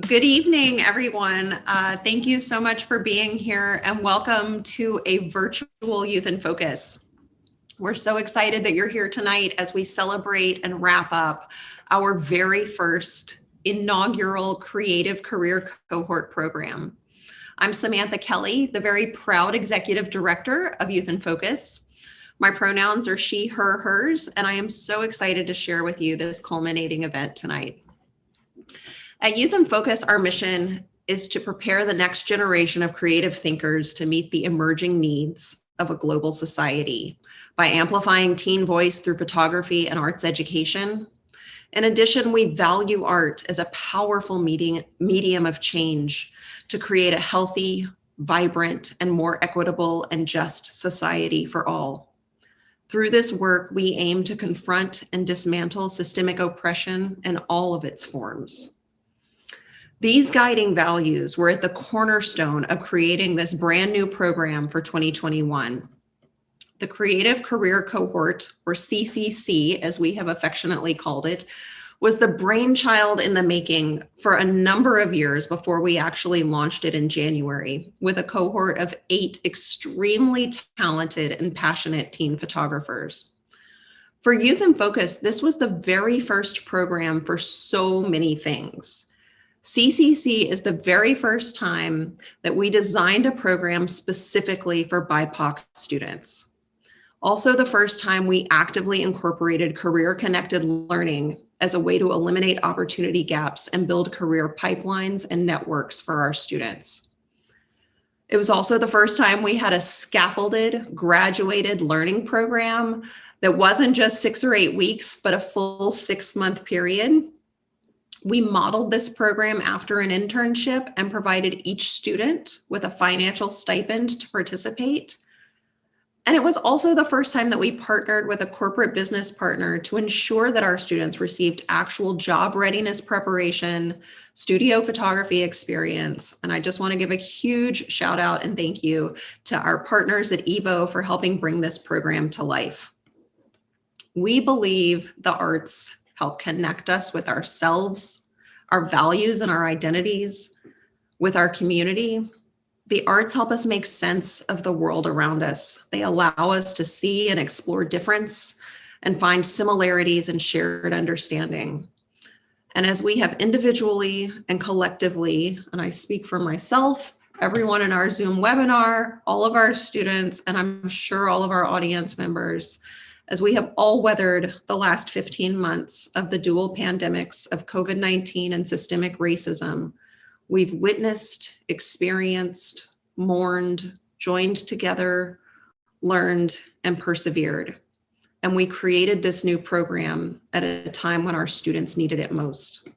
Good evening, everyone. Thank you so much for being here and welcome to a virtual Youth in Focus. We're so excited that you're here tonight as we celebrate and wrap up our very first inaugural Creative Career Cohort program. I'm Samantha Kelly, the very proud Executive Director of Youth in Focus. My pronouns are she, her, hers, and I am so excited to share with you this culminating event tonight. At Youth in Focus, our mission is to prepare the next generation of creative thinkers to meet the emerging needs of a global society by amplifying teen voice through photography and arts education. In addition, we value art as a powerful medium of change to create a healthy, vibrant, and more equitable and just society for all. Through this work, we aim to confront and dismantle systemic oppression in all of its forms. These guiding values were at the cornerstone of creating this brand new program for 2021. The Creative Career Cohort, or CCC, as we have affectionately called it, was the brainchild in the making for a number of years before we actually launched it in January, with a cohort of 8 extremely talented and passionate teen photographers. For Youth in Focus, this was the very first program for so many things. CCC is the very first time that we designed a program specifically for BIPOC students. Also the first time we actively incorporated career-connected learning as a way to eliminate opportunity gaps and build career pipelines and networks for our students. It was also the first time we had a scaffolded, graduated learning program that wasn't just 6 or 8 weeks, but a full 6-month period. We modeled this program after an internship and provided each student with a financial stipend to participate. And it was also the first time that we partnered with a corporate business partner to ensure that our students received actual job readiness preparation, studio photography experience. And I just want to give a huge shout out and thank you to our partners at EVO for helping bring this program to life. We believe the arts help connect us with ourselves, our values and our identities, with our community. The arts help us make sense of the world around us. They allow us to see and explore difference and find similarities and shared understanding. And as we have individually and collectively, and I speak for myself, everyone in our Zoom webinar, all of our students, and I'm sure all of our audience members, as we have all weathered the last 15 months of the dual pandemics of COVID-19 and systemic racism, we've witnessed, experienced, mourned, joined together, learned, and persevered. And we created this new program at a time when our students needed it most.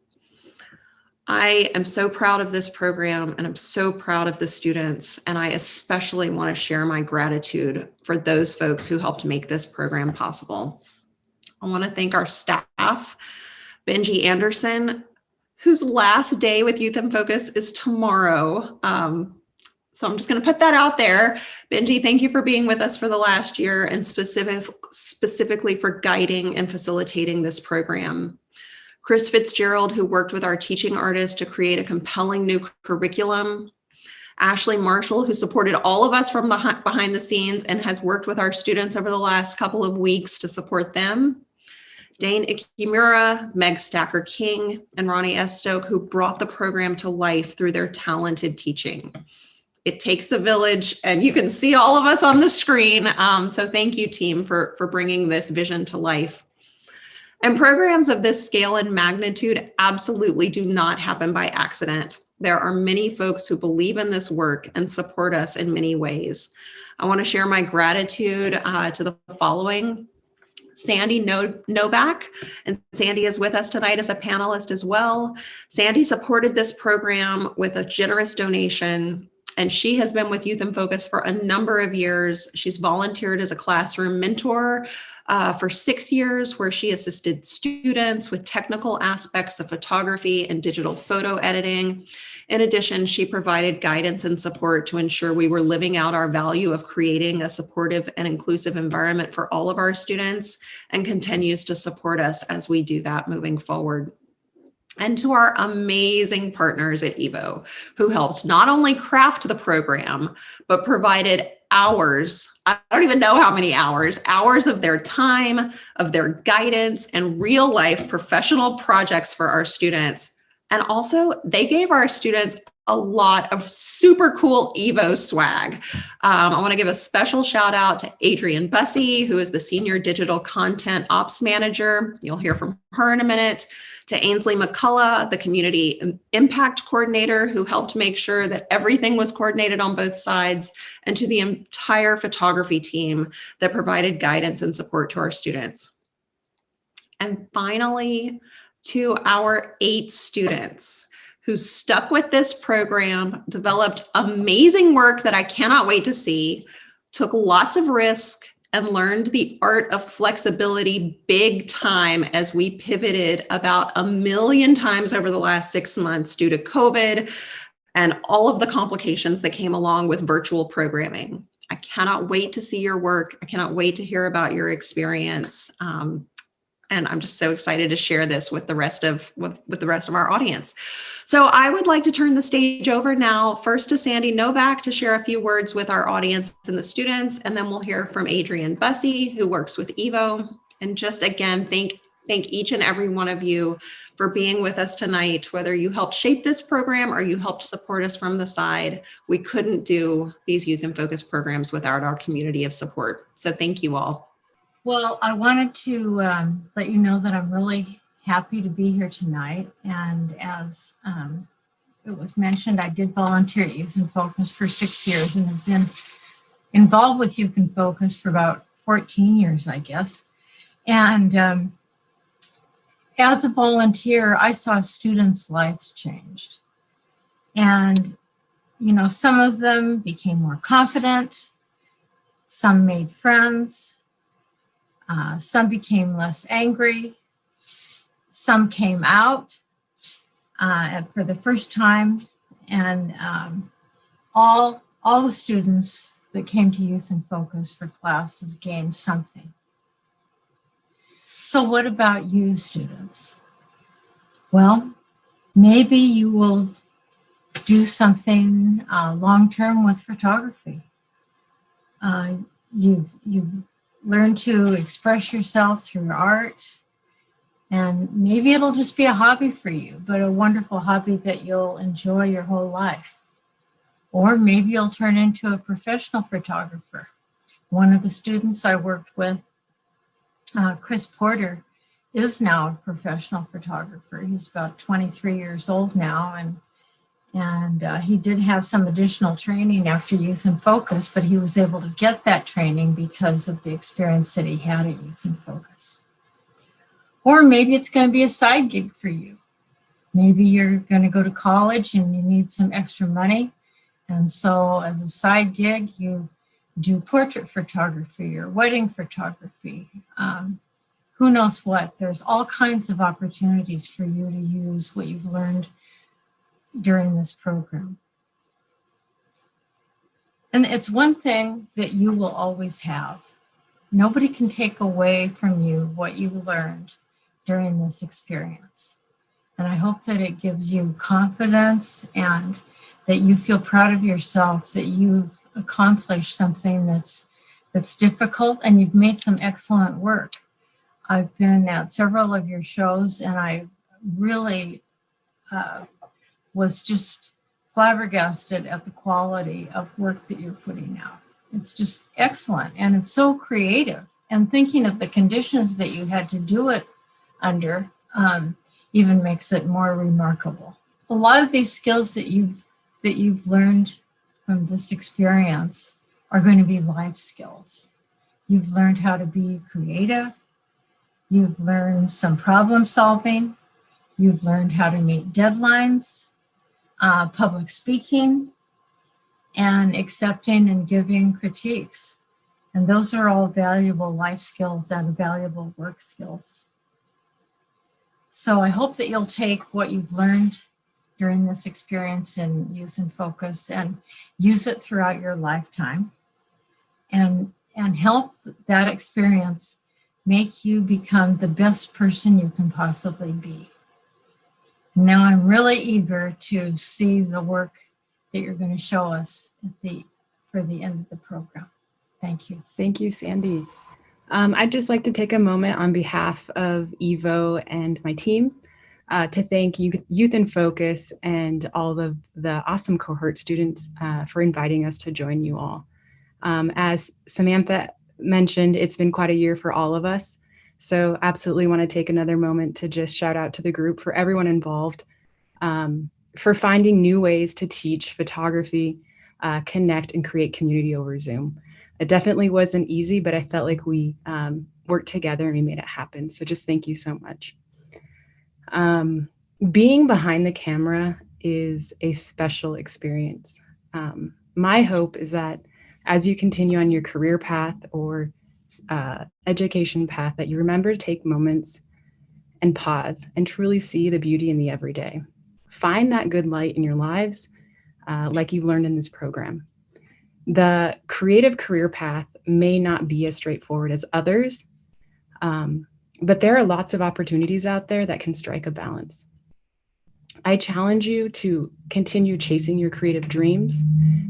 I am so proud of this program and I'm so proud of the students. And I especially want to share my gratitude for those folks who helped make this program possible. I want to thank our staff, Benji Anderson, whose last day with Youth in Focus is tomorrow. So I'm just going to put that out there. Benji, thank you for being with us for the last year and specifically for guiding and facilitating this program. Chris Fitzgerald, who worked with our teaching artists to create a compelling new curriculum. Ashley Marshall, who supported all of us from behind the scenes and has worked with our students over the last couple of weeks to support them. Dane Ikimura, Meg Stacker King, and Ronnie Estoke, who brought the program to life through their talented teaching. It takes a village, and you can see all of us on the screen. So thank you, team, for bringing this vision to life. And programs of this scale and magnitude absolutely do not happen by accident. There are many folks who believe in this work and support us in many ways. I want to share my gratitude to the following. Sandy Novak, and Sandy is with us tonight as a panelist as well. Sandy supported this program with a generous donation, and she has been with Youth in Focus for a number of years. She's volunteered as a classroom mentor for 6 years, where she assisted students with technical aspects of photography and digital photo editing. In addition, she provided guidance and support to ensure we were living out our value of creating a supportive and inclusive environment for all of our students, and continues to support us as we do that moving forward. and to our amazing partners at EVO, who helped not only craft the program, but provided hours, I don't even know how many hours of their time, of their guidance, and real life professional projects for our students. And also, they gave our students a lot of super cool EVO swag. I want to give a special shout out to Adrian Busse, who is the Senior Digital Content Ops Manager. You'll hear from her in a minute. To Ainsley McCullough, the Community Impact Coordinator, who helped make sure that everything was coordinated on both sides, and to the entire photography team that provided guidance and support to our students. And finally, to our 8 students who stuck with this program, developed amazing work that I cannot wait to see, took lots of risk, and learned the art of flexibility big time as we pivoted about 1 million times over the last 6 months due to COVID and all of the complications that came along with virtual programming. I cannot wait to see your work. I cannot wait to hear about your experience. And I'm just so excited to share this with the rest of our audience. So I would like to turn the stage over now, first to Sandy Novak to share a few words with our audience and the students, and then we'll hear from Adrian Busse, who works with EVO. And just again, thank each and every one of you for being with us tonight, whether you helped shape this program or you helped support us from the side. We couldn't do these Youth in Focus programs without our community of support. So thank you all. Well, I wanted to let you know that I'm really happy to be here tonight. And as it was mentioned, I did volunteer at Youth in Focus for 6 years and have been involved with Youth in Focus for about 14 years, I guess. And as a volunteer, I saw students' lives changed. And, you know, some of them became more confident, some made friends, some became less angry, some came out for the first time, and all the students that came to Youth in Focus for classes gained something. So what about you, students? Well, maybe you will do something long-term with photography. You've learned to express yourself through art, and maybe it'll just be a hobby for you, but a wonderful hobby that you'll enjoy your whole life. Or maybe you'll turn into a professional photographer. One of the students I worked with, Chris Porter, is now a professional photographer. He's about 23 years old now, and he did have some additional training after Youth in Focus, but he was able to get that training because of the experience that he had at Youth in Focus. Or maybe it's going to be a side gig for you. Maybe you're going to go to college and you need some extra money. And so as a side gig, you do portrait photography or wedding photography. Who knows what? There's all kinds of opportunities for you to use what you've learned during this program. And it's one thing that you will always have. Nobody can take away from you what you learned during this experience. And I hope that it gives you confidence and that you feel proud of yourself, that you've accomplished something that's difficult and you've made some excellent work. I've been at several of your shows and I really was just flabbergasted at the quality of work that you're putting out. It's just excellent and it's so creative. And thinking of the conditions that you had to do it under even makes it more remarkable. A lot of these skills that you've learned from this experience are going to be life skills. You've learned how to be creative. You've learned some problem solving. You've learned how to meet deadlines, public speaking, and accepting and giving critiques. And those are all valuable life skills and valuable work skills. So I hope that you'll take what you've learned during this experience in Youth in Focus and use it throughout your lifetime and help that experience make you become the best person you can possibly be. Now I'm really eager to see the work that you're going to show us for the end of the program. Thank you. Thank you, Sandy. I'd just like to take a moment on behalf of EVO and my team to thank Youth in Focus and all of the awesome cohort students for inviting us to join you all. As Samantha mentioned, it's been quite a year for all of us. So absolutely want to take another moment to just shout out to the group, for everyone involved, for finding new ways to teach photography, connect, and create community over Zoom. It definitely wasn't easy, but I felt like we worked together and we made it happen. So just thank you so much. Being behind the camera is a special experience. My hope is that as you continue on your career path or education path, that you remember to take moments and pause and truly see the beauty in the everyday. Find that good light in your lives, like you've learned in this program. The creative career path may not be as straightforward as others, but there are lots of opportunities out there that can strike a balance. I challenge you to continue chasing your creative dreams,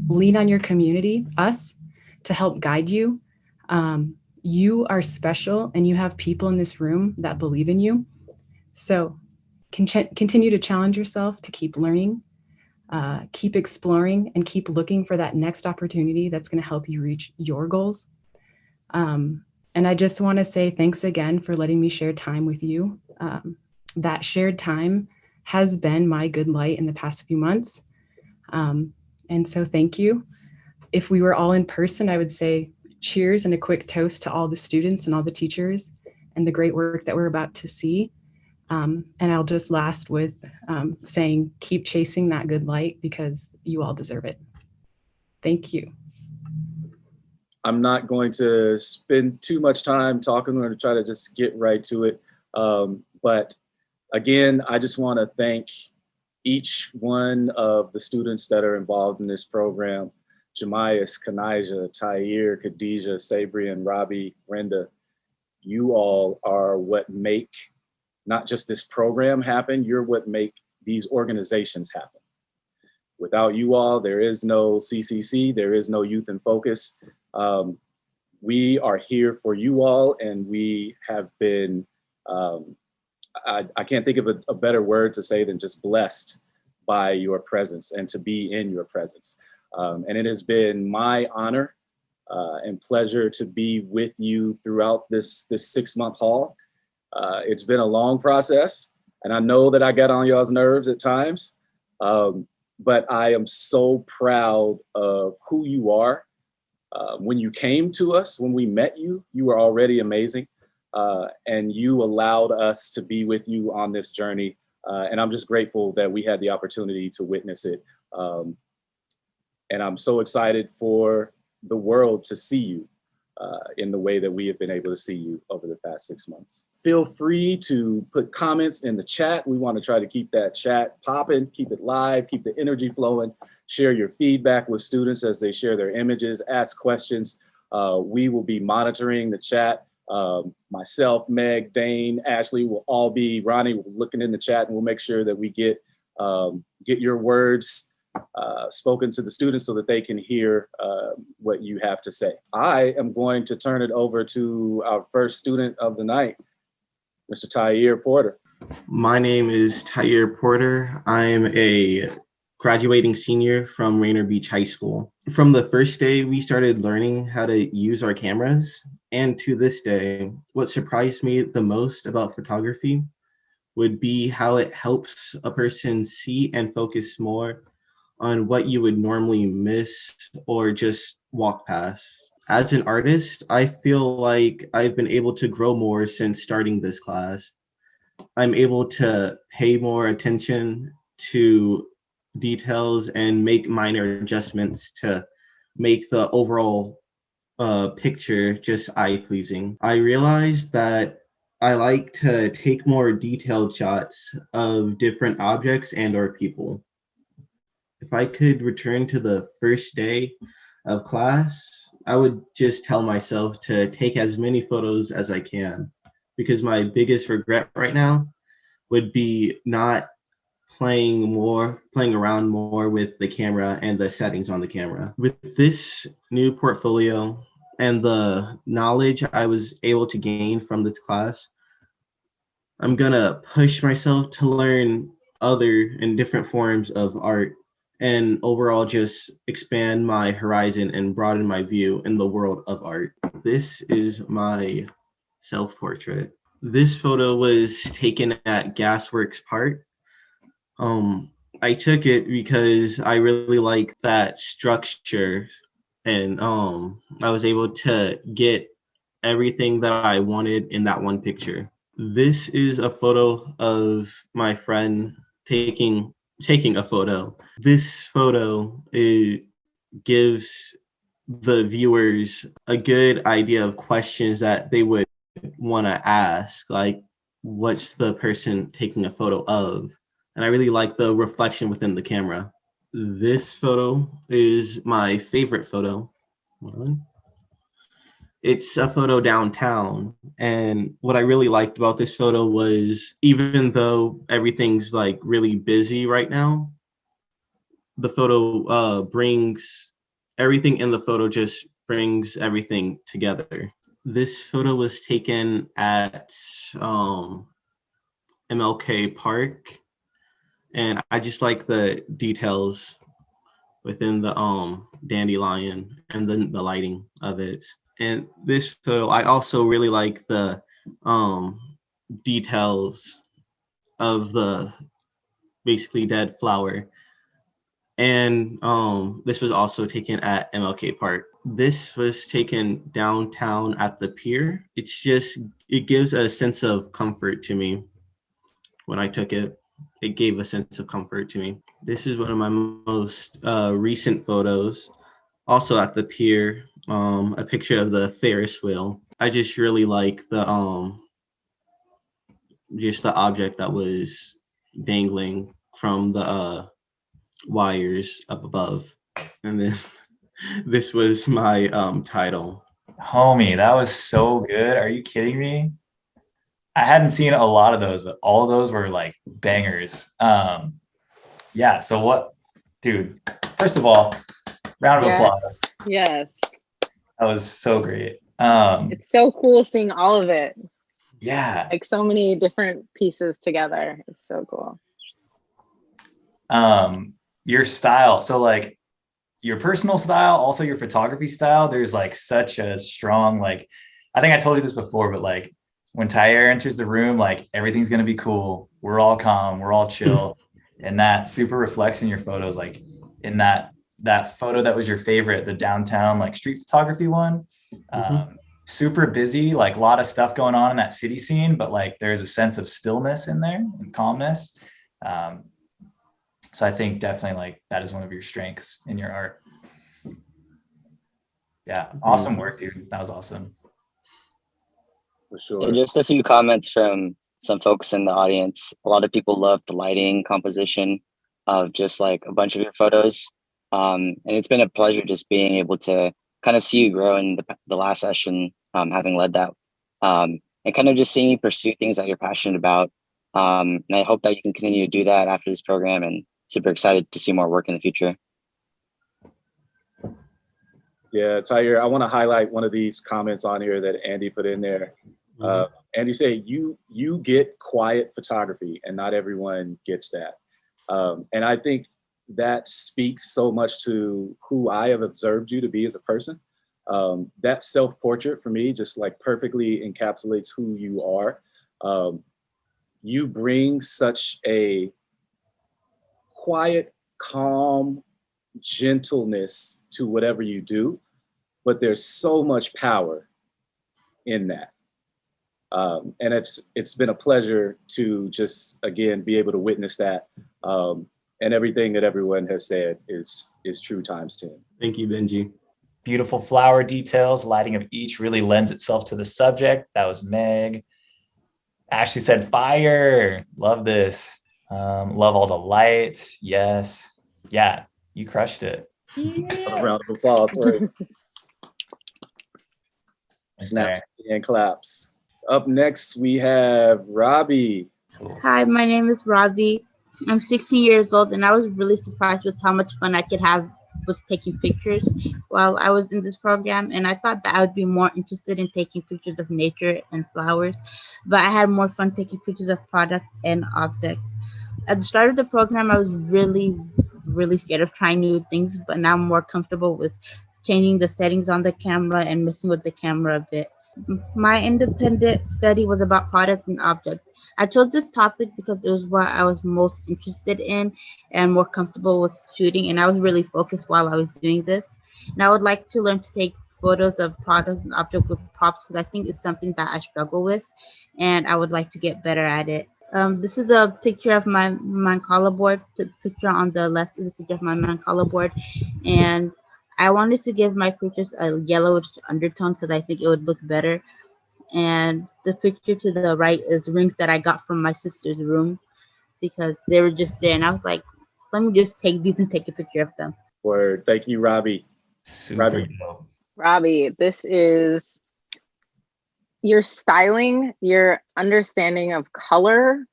lean on your community, us, to help guide you. You are special and you have people in this room that believe in you. So continue to challenge yourself to keep learning, keep exploring, and keep looking for that next opportunity that's going to help you reach your goals. And I just want to say thanks again for letting me share time with you. That shared time has been my good light in the past few months. And so thank you. If we were all in person, I would say cheers and a quick toast to all the students and all the teachers and the great work that we're about to see. And I'll just last with saying, keep chasing that good light because you all deserve it. Thank you. I'm not going to spend too much time talking. I'm going to try to just get right to it. But again, I just want to thank each one of the students that are involved in this program. Jimius, Kx'dija, Tyeir, Kx'dija, Saibrien, Rabiy, Brenda. You all are what make not just this program happen, you're what make these organizations happen. Without you all, there is no CCC, there is no Youth in Focus. We are here for you all, and we have been, I can't think of a better word to say than just blessed by your presence and to be in your presence. And it has been my honor and pleasure to be with you throughout this 6-month haul. It's been a long process, and I know that I got on y'all's nerves at times, but I am so proud of who you are. When you came to us, when we met you, you were already amazing, and you allowed us to be with you on this journey. And I'm just grateful that we had the opportunity to witness it. And I'm so excited for the world to see you in the way that we have been able to see you over the past 6 months. Feel free to put comments in the chat. We want to try to keep that chat popping, keep it live, keep the energy flowing, share your feedback with students as they share their images, ask questions. We will be monitoring the chat. Myself, Meg, Dane, Ashley will all be, Ronnie will be looking in the chat, and we'll make sure that we get your words spoken to the students so that they can hear what you have to say. I am going to turn it over to our first student of the night, Mr. Tyeir Porter. My name is Tyeir Porter. I'm a graduating senior from Rainier Beach High School. From the first day, we started learning how to use our cameras. And to this day, what surprised me the most about photography would be how it helps a person see and focus more on what you would normally miss or just walk past. As an artist, I feel like I've been able to grow more since starting this class. I'm able to pay more attention to details and make minor adjustments to make the overall picture just eye-pleasing. I realized that I like to take more detailed shots of different objects and or people. If I could return to the first day of class, I would just tell myself to take as many photos as I can, because my biggest regret right now would be not playing around more with the camera and the settings on the camera. With this new portfolio and the knowledge I was able to gain from this class, I'm gonna push myself to learn other and different forms of art and overall just expand my horizon and broaden my view in the world of art. This is my self-portrait. This photo was taken at Gasworks Park. I took it because I really like that structure, and I was able to get everything that I wanted in that one picture. This is a photo of my friend taking a photo. This photo, it gives the viewers a good idea of questions that they would want to ask, like what's the person taking a photo of? And I really like the reflection within the camera. This photo is my favorite photo. It's a photo downtown. And what I really liked about this photo was, even though everything's like really busy right now, the photo brings everything in the photo, just brings everything together. This photo was taken at MLK Park, and I just like the details within the dandelion and then the lighting of it. And this photo, I also really like the details of the basically dead flower. And this was also taken at MLK Park. This was taken downtown at the pier. It gives a sense of comfort to me. When I took it, it gave a sense of comfort to me. This is one of my most recent photos, also at the pier, a picture of the Ferris wheel. I just really like the object that was dangling from the wires up above. And then this was my title. Homie, that was so good. Are you kidding me? I hadn't seen a lot of those, but all of those were like bangers. Yeah, so what, dude, first of all, round of applause. Yes. That was so great. It's so cool seeing all of it. Yeah. Like so many different pieces together. It's so cool. Your style, so like your personal style, also your photography style, there's like such a strong, like, I think I told you this before, but like when Tyeir enters the room, like everything's gonna be cool. We're all calm, we're all chill. And that super reflects in your photos, like in that photo that was your favorite, the downtown like street photography one. Super busy, like a lot of stuff going on in that city scene, but like there's a sense of stillness in there and calmness. So I think definitely like that is one of your strengths in your art. Yeah, awesome work, dude. That was awesome. For sure. And just a few comments from some folks in the audience. A lot of people love the lighting composition of just like a bunch of your photos. And it's been a pleasure just being able to kind of see you grow in the last session, having led that, and kind of just seeing you pursue things that you're passionate about. And I hope that you can continue to do that after this program, and super excited to see more work in the future. Yeah, Tyeir, I want to highlight one of these comments on here that Andy put in there. Andy said, you get quiet photography, and not everyone gets that. And I think that speaks so much to who I have observed you to be as a person. That self-portrait for me just like perfectly encapsulates who you are. You bring such a quiet, calm gentleness to whatever you do, but there's so much power in that. And it's been a pleasure to just, again, be able to witness that. And everything that everyone has said is true times 10. Thank you, Benji. Beautiful flower details, lighting of each really lends itself to the subject. That was Meg. Ashley said fire. Love this. Love all the light. Yes. Yeah, you crushed it. A round of applause for it. Snaps and claps. Up next, we have Rabiy. Hi, my name is Rabiy. I'm 16 years old, and I was really surprised with how much fun I could have with taking pictures while I was in this program. And I thought that I would be more interested in taking pictures of nature and flowers, but I had more fun taking pictures of product and object. At the start of the program, I was really scared of trying new things, but now I'm more comfortable with changing the settings on the camera and messing with the camera a bit. My independent study was about product and object. I chose this topic because it was what I was most interested in and more comfortable with shooting, and I was really focused while I was doing this. And I would like to learn to take photos of products and objects with props because I think it's something that I struggle with, and I would like to get better at it. This is a picture of my Mancala board. The picture on the left is a picture of my Mancala board, and I wanted to give my pictures a yellowish undertone because I think it would look better. And the picture to the right is rings that I got from my sister's room because they were just there. And I was like, let me just take these and take a picture of them. Word. Thank you, Rabiy. Super dope. Rabiy, this is your styling, your understanding of color,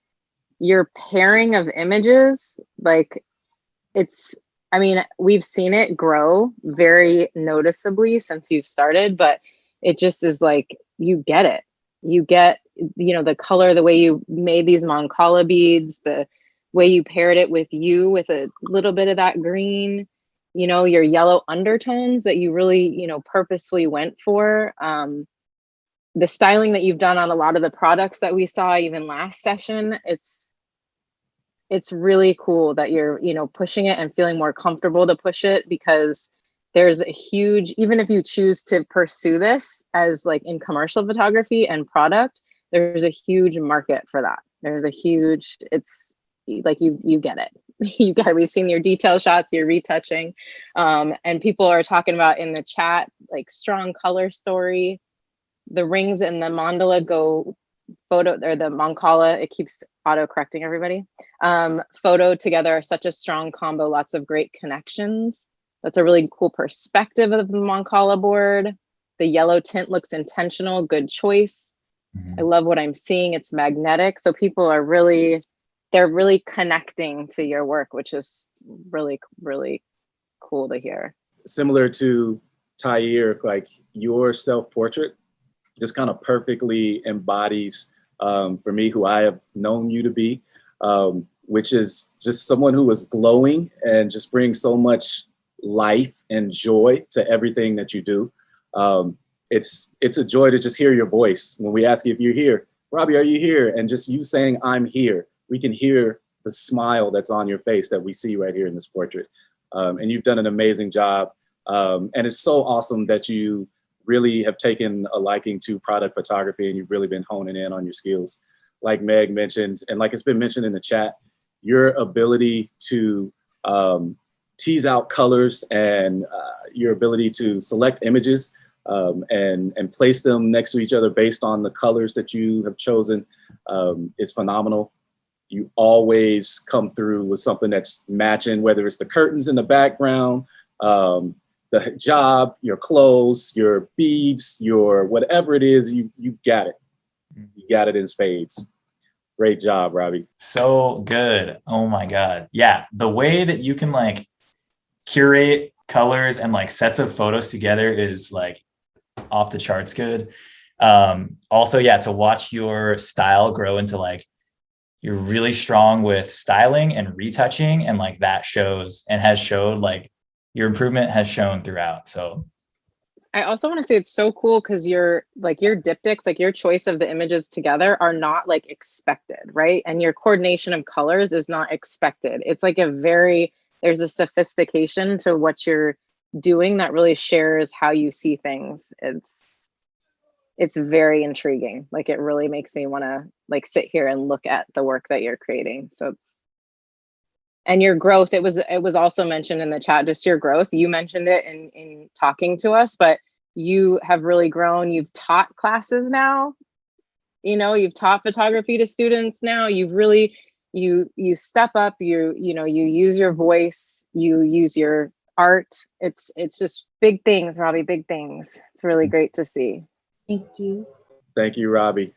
your pairing of images. Like I mean, we've seen it grow very noticeably since you started, but it just is like, you get it. You get, the color, the way you made these Mancala beads, the way you paired it with a little bit of that green, your yellow undertones that you really, purposefully went for. The styling that you've done on a lot of the products that we saw even last session, it's really cool that you're, pushing it and feeling more comfortable to push it, because there's a huge, even if you choose to pursue this as like in commercial photography and product, there's a huge market for that. It's like, you get it. You get it. We've seen your detail shots, your retouching, and people are talking about in the chat, like strong color story. The rings and the mandala go photo, or the Mancala, it keeps auto correcting everybody. Photo together are such a strong combo, lots of great connections. That's a really cool perspective of the Mancala board. The yellow tint looks intentional, good choice. I love what I'm seeing. It's magnetic. So people are they're really connecting to your work, which is really, really cool to hear. Similar to Tyeir, like your self-portrait just kind of perfectly embodies, for me, who I have known you to be, which is just someone who is glowing and just brings so much life and joy to everything that you do. It's a joy to just hear your voice. When we ask you if you're here, Rabiy, are you here? And just you saying, I'm here, we can hear the smile that's on your face that we see right here in this portrait. And you've done an amazing job. And it's so awesome that you really have taken a liking to product photography and you've really been honing in on your skills. Like Meg mentioned, and like it's been mentioned in the chat, your ability to tease out colors and your ability to select images and place them next to each other based on the colors that you have chosen is phenomenal. You always come through with something that's matching, whether it's the curtains in the background, the hijab, your clothes, your beads, your whatever it is, you got it. You got it in spades. Great job, Rabiy. So good. Oh my God. Yeah. The way that you can like curate colors and like sets of photos together is like off the charts good. Also, yeah, to watch your style grow into like, you're really strong with styling and retouching, and like that shows and has showed, like your improvement has shown throughout. So I also want to say it's so cool because your diptychs, like your choice of the images together are not like expected, right? And your coordination of colors is not expected. It's like there's a sophistication to what you're doing that really shares how you see things. It's very intriguing. Like it really makes me want to like sit here and look at the work that you're creating. And your growth, it was also mentioned in the chat, just your growth. You mentioned it in talking to us, but you have really grown. You've taught classes now. You've taught photography to students now. You've really, you step up, you use your voice, you use your art. It's just big things, Rabiy, big things. It's really great to see. Thank you. Thank you, Rabiy.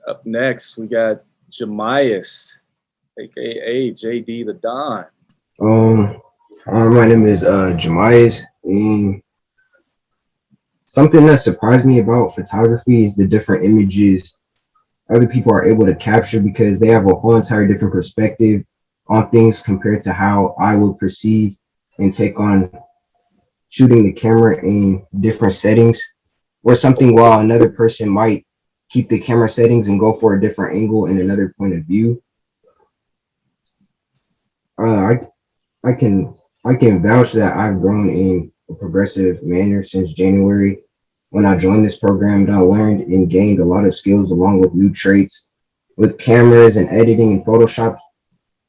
Up next, we got Jimius, AKA JD the Don. My name is Jimius, and something that surprised me about photography is the different images other people are able to capture, because they have a whole entire different perspective on things compared to how I would perceive and take on shooting the camera in different settings or something, while another person might keep the camera settings and go for a different angle and another point of view. I can vouch that I've grown in a progressive manner since January when I joined this program, and I learned and gained a lot of skills along with new traits with cameras and editing and Photoshop,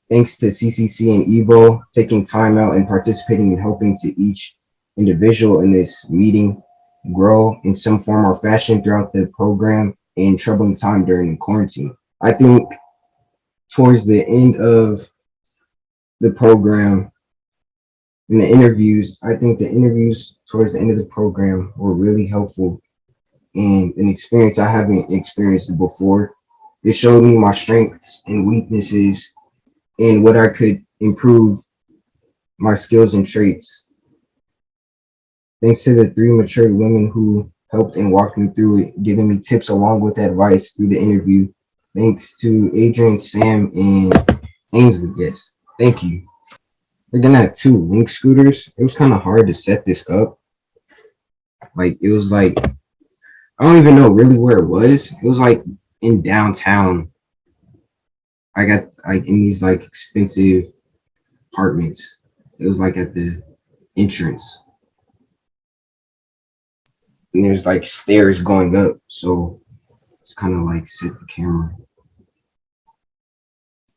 thanks to CCC and Evo, taking time out and participating and helping to each individual in this meeting grow in some form or fashion throughout the program in troubling time during the quarantine. I think towards the end of the program, in the interviews, I think the interviews towards the end of the program were really helpful and an experience I haven't experienced before. It showed me my strengths and weaknesses and what I could improve my skills and traits. Thanks to the 3 mature women who helped and walked me through it, giving me tips along with advice through the interview. Thanks to Adrian, Sam, and Ainsley. Yes, thank you. Looking at 2 link scooters, it was kind of hard to set this up. Like, it was like, I don't even know really where it was. It was like in downtown. I got like in these like expensive apartments. It was like at the entrance. And there's like stairs going up. So it's kind of like set the camera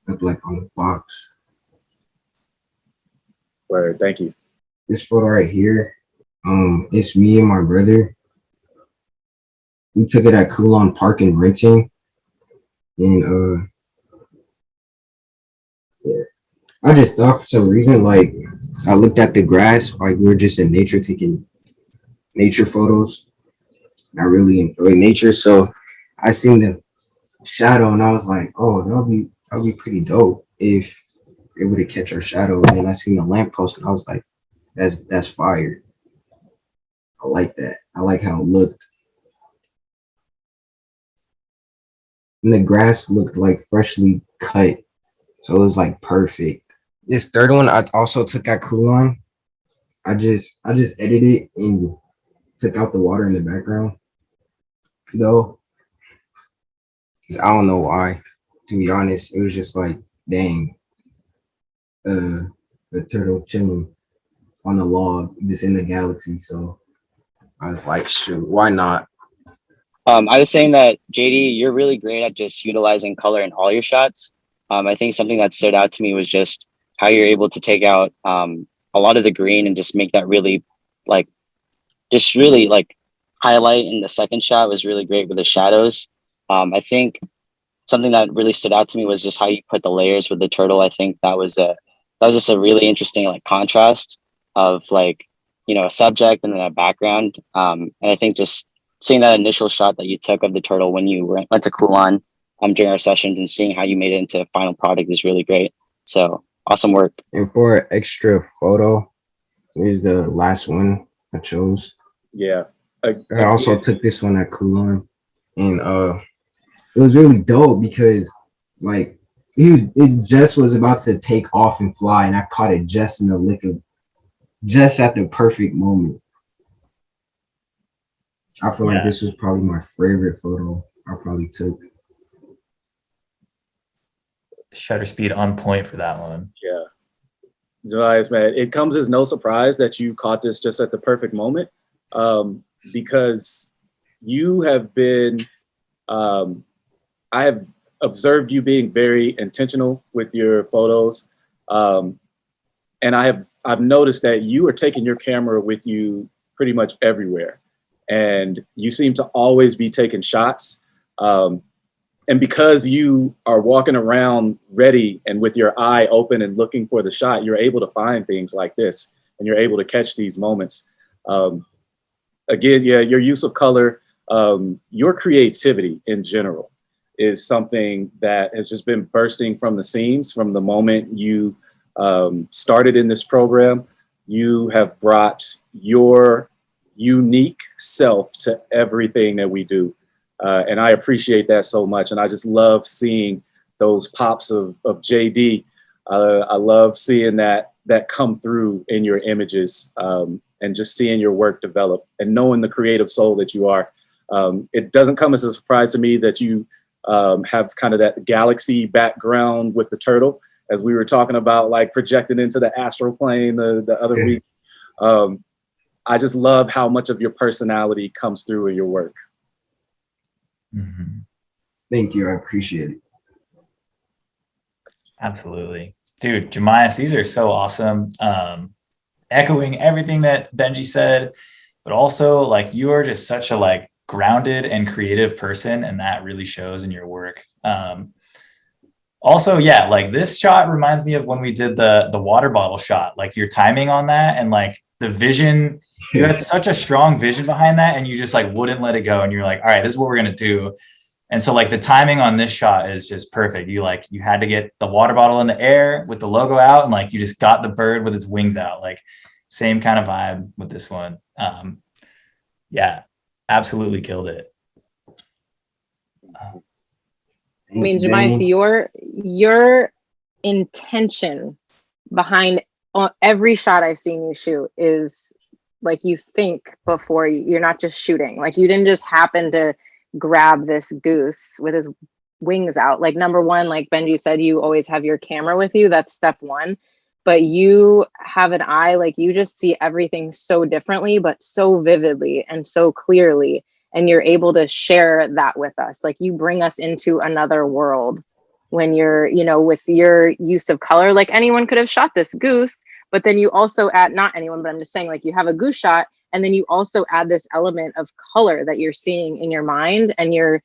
up like on the box. Word, thank you. This photo right here, it's me and my brother. We took it at Coulon Park in Renton. And yeah. I just thought for some reason, like, I looked at the grass, like we were just in nature taking nature photos. I really enjoy nature, so I seen the shadow and I was like, oh, that'll be pretty dope if it would catch our shadow. And then I seen the lamppost and I was like, that's fire. I like that. I like how it looked. And the grass looked like freshly cut, so it was like perfect. This third one I also took at Coulon. I just edited it and took out the water in the background, though. Cause I don't know why. To be honest, it was just like, dang, the turtle chilling on the log, just in the galaxy. So I was like, shoot, why not? I was saying that JD, you're really great at just utilizing color in all your shots. I think something that stood out to me was just how you're able to take out a lot of the green and just make that really like highlight in the second shot was really great with the shadows. I think something that really stood out to me was just how you put the layers with the turtle. I think that was just a really interesting like contrast of like, you know, a subject and then a background. And I think just seeing that initial shot that you took of the turtle when you went to Coulon during our sessions and seeing how you made it into a final product is really great. So awesome work. And for an extra photo, here's the last one I chose. Yeah. I also took this one at Coulon, and it was really dope because like it just was about to take off and fly, and I caught it just in the just at the perfect moment. I feel like this was probably my favorite photo I probably took. Shutter speed on point for that one. Yeah. Nice, man. It comes as no surprise that you caught this just at the perfect moment, because you have been, I have observed you being very intentional with your photos. And I've noticed that you are taking your camera with you pretty much everywhere. And you seem to always be taking shots. And because you are walking around ready and with your eye open and looking for the shot, you're able to find things like this and you're able to catch these moments. Again, yeah, your use of color, your creativity in general. is something that has just been bursting from the seams from the moment you started in this program. You have brought your unique self to everything that we do. And I appreciate that so much. And I just love seeing those pops of JD. I love seeing that come through in your images, and just seeing your work develop and knowing the creative soul that you are. It doesn't come as a surprise to me that you have kind of that galaxy background with the turtle, as we were talking about, like projecting into the astral plane the other week. I just love how much of your personality comes through in your work. Mm-hmm. Thank you. I appreciate it. Absolutely. Dude, Jimius, these are so awesome. Echoing everything that Benji said, but also like you are just such a like grounded and creative person, and that really shows in your work. Also, yeah, like this shot reminds me of when we did the water bottle shot, like your timing on that and like the vision. You had such a strong vision behind that, and you just like wouldn't let it go. And you're like, all right, this is what we're gonna do. And so like the timing on this shot is just perfect. You had to get the water bottle in the air with the logo out, and like you just got the bird with its wings out. Like same kind of vibe with this one. Yeah, absolutely killed it. I mean, Jimius, your intention behind every shot I've seen you shoot is like you think before you're not just shooting. Like you didn't just happen to grab this goose with his wings out. Like number one, like Benji said, you always have your camera with you. That's step one. But you have an eye, like you just see everything so differently, but so vividly and so clearly. And you're able to share that with us. Like you bring us into another world when you're, with your use of color. Like anyone could have shot this goose, but then you also add, not anyone, but I'm just saying, like you have a goose shot, and then you also add this element of color that you're seeing in your mind, and you're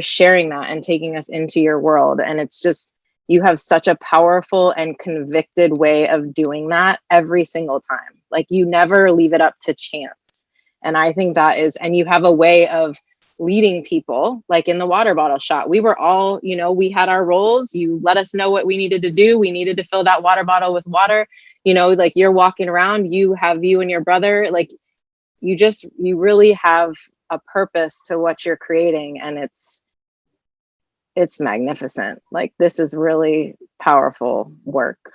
sharing that and taking us into your world. And it's just, you have such a powerful and convicted way of doing that every single time. Like you never leave it up to chance. And I think that is, and you have a way of leading people, like in the water bottle shot. We were all, we had our roles. You let us know what we needed to do. We needed to fill that water bottle with water. Like you're walking around, you have you and your brother, like you really have a purpose to what you're creating. And it's magnificent. Like this is really powerful work.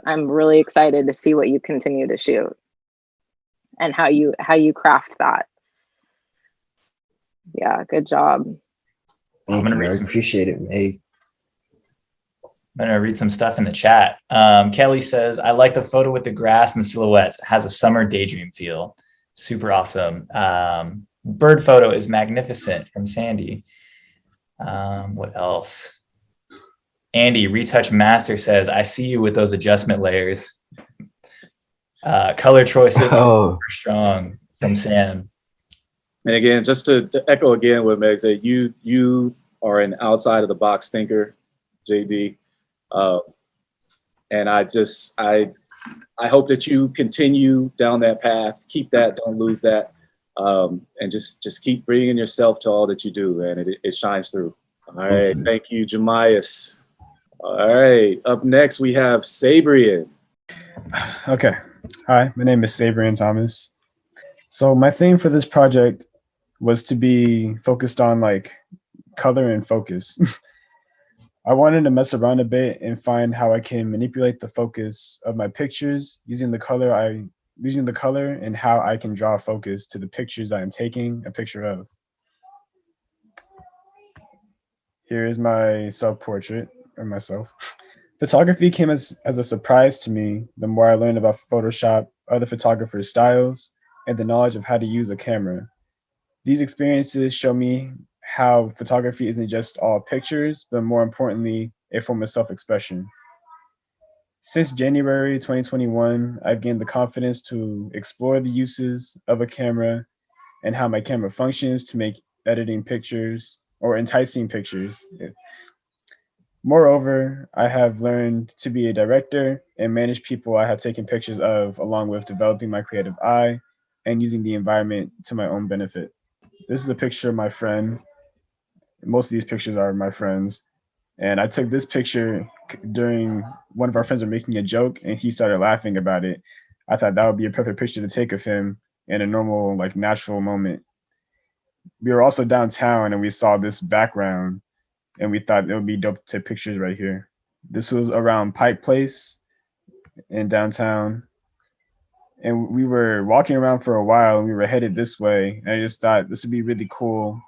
I'm really excited to see what you continue to shoot and how you craft that. Yeah, good job. Thank you. I appreciate it, Meg. I'm gonna read some stuff in the chat. Kelly says, I like the photo with the grass and the silhouettes. It has a summer daydream feel. Super awesome. Bird photo is magnificent from Sandy. What else? Andy, Retouch Master says, I see you with those adjustment layers. Color choices are super strong from Sam. And again, just to echo again what Meg said, you are an outside of the box thinker, JD. And I hope that you continue down that path. Keep that, don't lose that. And just keep bringing yourself to all that you do, and it shines through. All right, thank you, Jimius. All right, up next we have Saibrien. Okay, hi, my name is Saibrien Thomas. So my theme for this project was to be focused on like color and focus. I wanted to mess around a bit and find how I can manipulate the focus of my pictures using the color and how I can draw focus to the pictures I am taking a picture of. Here is my self-portrait of myself. Photography came as a surprise to me the more I learned about Photoshop, other photographers' styles, and the knowledge of how to use a camera. These experiences show me how photography isn't just all pictures, but more importantly, a form of self-expression. Since January 2021, I've gained the confidence to explore the uses of a camera and how my camera functions to make editing pictures or enticing pictures. Moreover, I have learned to be a director and manage people I have taken pictures of, along with developing my creative eye and using the environment to my own benefit. This is a picture of my friend Most of these pictures are my friends. And I took this picture during one of our friends were making a joke and he started laughing about it. I thought that would be a perfect picture to take of him in a normal, like natural moment. We were also downtown and we saw this background and we thought it would be dope to take pictures right here. This was around Pike Place in downtown. And we were walking around for a while and we were headed this way. And I just thought this would be really cool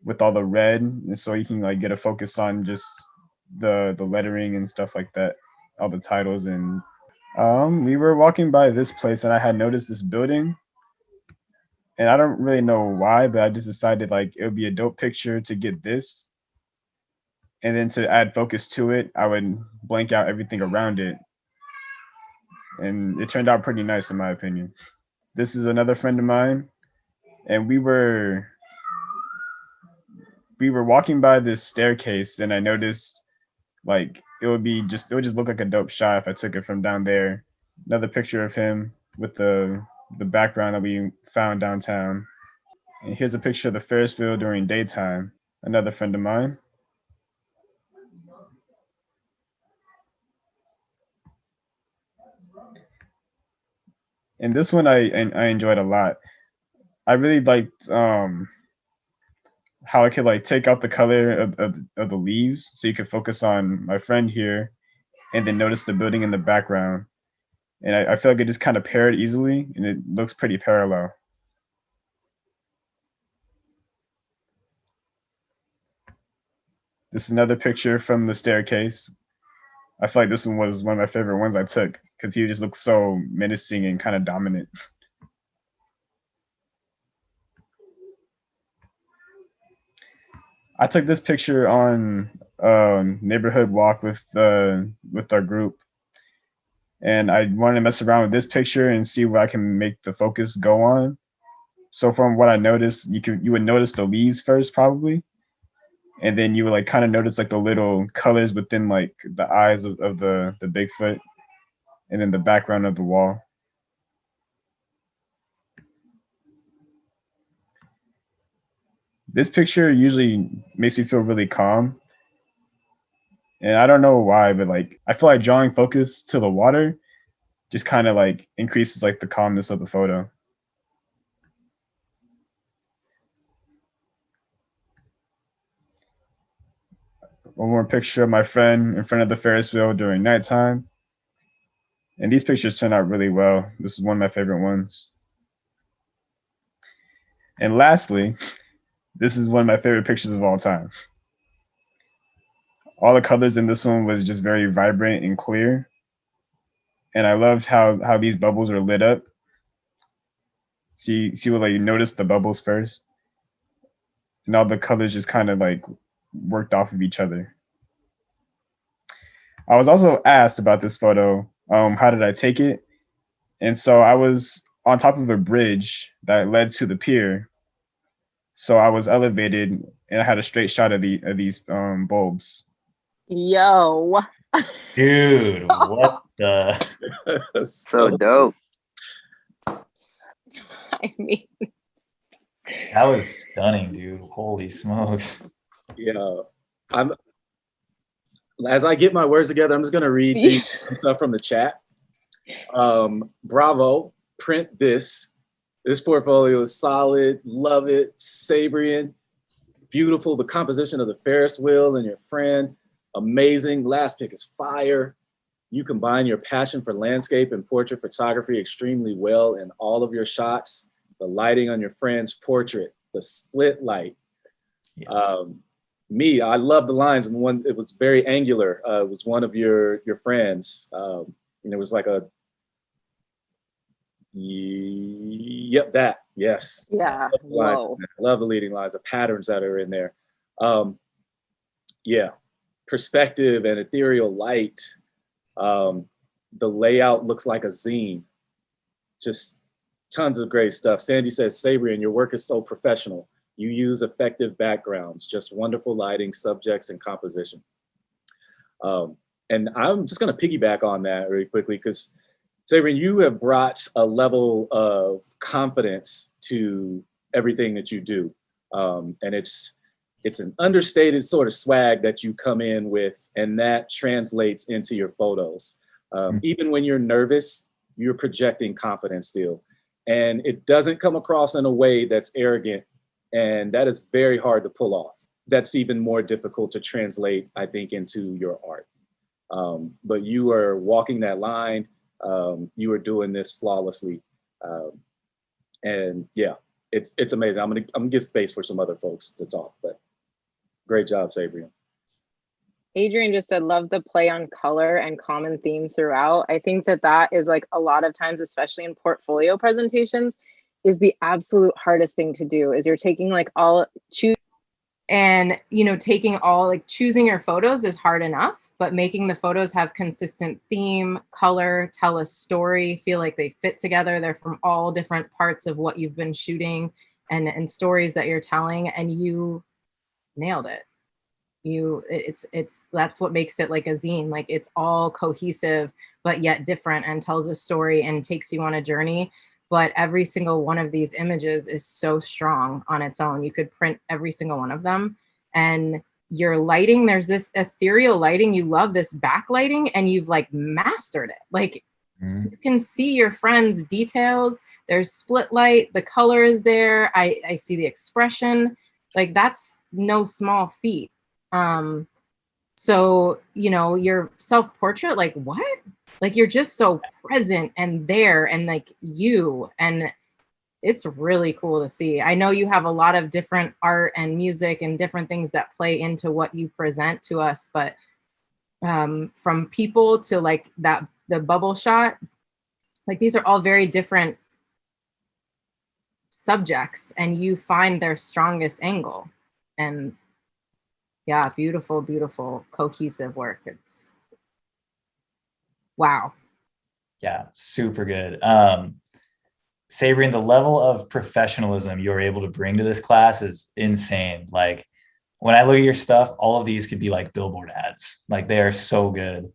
with all the red. And so you can like get a focus on just the lettering and stuff like that, all the titles. And we were walking by this place and I had noticed this building. And I don't really know why, but I just decided like it would be a dope picture to get this. And then to add focus to it, I would blank out everything around it. And it turned out pretty nice in my opinion. This is another friend of mine. And we were walking by this staircase and I noticed like it would just look like a dope shot if I took it from down there. Another picture of him with the background that we found downtown. And here's a picture of the Ferris wheel during daytime. Another friend of mine. And this one I enjoyed a lot. I really liked how I could like take out the color of the leaves so you could focus on my friend here and then notice the building in the background. And I feel like it just kind of paired easily and it looks pretty parallel. This is another picture from the staircase. I feel like this one was one of my favorite ones I took because he just looks so menacing and kind of dominant. I took this picture on a neighborhood walk with our group. And I wanted to mess around with this picture and see where I can make the focus go on. So from what I noticed, you would notice the leaves first probably. And then you would like kind of notice like the little colors within like the eyes of the Bigfoot and then the background of the wall. This picture usually makes me feel really calm. And I don't know why, but like I feel like drawing focus to the water just kind of like increases like the calmness of the photo. One more picture of my friend in front of the Ferris wheel during nighttime. And these pictures turn out really well. This is one of my favorite ones. And lastly, this is one of my favorite pictures of all time. All the colors in this one was just very vibrant and clear. And I loved how these bubbles are lit up. See what like you notice the bubbles first. And all the colors just kind of like worked off of each other. I was also asked about this photo. How did I take it? And so I was on top of a bridge that led to the pier. So I was elevated and I had a straight shot of these bulbs. Yo. Dude, what the? So dope. I mean, That was stunning, dude. Holy smokes. Yeah, as I get my words together, I'm just gonna read to you some stuff from the chat. Bravo, print this. This portfolio is solid. Love it. Saibrien, beautiful. The composition of the Ferris wheel and your friend, amazing. Last pick is fire. You combine your passion for landscape and portrait photography extremely well in all of your shots. The lighting on your friend's portrait, the split light. Yeah. I love the lines, and one it was very angular. It was one of your friends, and it was like a that yes. yeah. I Whoa. love the leading lines, the patterns that are in there. Yeah, perspective and ethereal light. The layout looks like a zine. Just tons of great stuff. Sandy says, Saibrien, your work is so professional. You use effective backgrounds, just wonderful lighting, subjects, and composition. And I'm just going to piggyback on that really quickly because, Saibrien, you have brought a level of confidence to everything that you do. And it's it's an understated sort of swag that you come in with, and that translates into your photos. Even when you're nervous, you're projecting confidence still. And it doesn't come across in a way that's arrogant. And that is very hard to pull off. That's even more difficult to translate, I think, into your art. But you are walking that line. You are doing this flawlessly. And yeah, it's amazing. I'm gonna give space for some other folks to talk, but great job, Saibrien. Adrian just said, love the play on color and common theme throughout. I think that is like a lot of times, especially in portfolio presentations, is the absolute hardest thing to do. Is you're taking like and taking all, like, choosing your photos is hard enough, but making the photos have consistent theme, color, tell a story, feel like they fit together. They're from all different parts of what you've been shooting and stories that you're telling, and you nailed it. That's what makes it like a zine. Like, it's all cohesive but yet different, and tells a story and takes you on a journey. But every single one of these images is so strong on its own. You could print every single one of them. And your lighting, there's this ethereal lighting. You love this backlighting, and you've like mastered it. Like, you can see your friend's details. There's split light, the color is there. I see the expression. Like, that's no small feat. So, your self-portrait, like, what? Like, you're just so present and there, and like and it's really cool to see. I know you have a lot of different art and music and different things that play into what you present to us, but from people to like the bubble shot, like, these are all very different subjects, and you find their strongest angle. And yeah, beautiful, beautiful, cohesive work. It's wow. Yeah, super good. Saibrien, the level of professionalism you're able to bring to this class is insane. Like, when I look at your stuff, all of these could be like billboard ads. Like, they are so good.